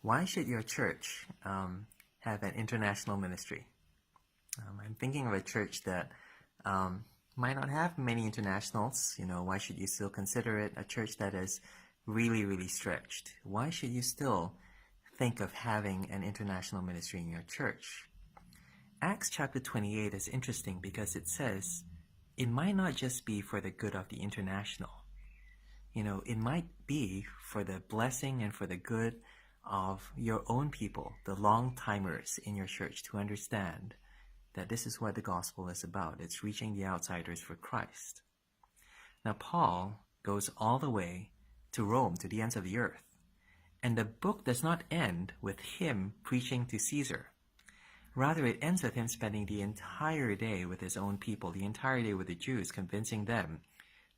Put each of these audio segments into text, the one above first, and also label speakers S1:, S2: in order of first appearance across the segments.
S1: Why should your church have an international ministry? I'm thinking of a church that might not have many internationals. Why should you still consider it a church that is really, really stretched? Why should you still think of having an international ministry in your church? Acts chapter 28 is interesting because it says it might not just be for the good of the international. It might be for the blessing and for the good of your own people, the long-timers in your church, to understand that this is what the gospel is about. It's reaching the outsiders for Christ. Now, Paul goes all the way to Rome, to the ends of the earth. And the book does not end with him preaching to Caesar. Rather, it ends with him spending the entire day with his own people, the entire day with the Jews, convincing them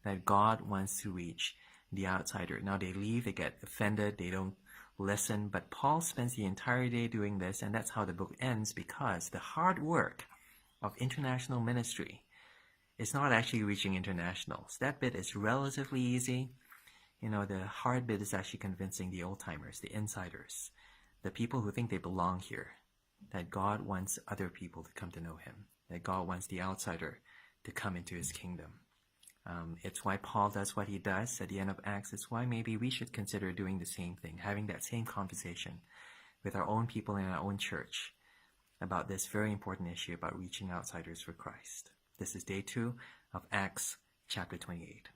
S1: that God wants to reach the outsider. Now, they leave, they get offended, they don't listen, but Paul spends the entire day doing this, and that's how the book ends, because the hard work of international ministry is not actually reaching internationals. That bit is relatively easy. The hard bit is actually convincing the old-timers, the insiders, the people who think they belong here, that God wants other people to come to know him, that God wants the outsider to come into his kingdom. It's why Paul does what he does at the end of Acts. It's why maybe we should consider doing the same thing, having that same conversation with our own people in our own church about this very important issue about reaching outsiders for Christ. This is day 2 of Acts chapter 28.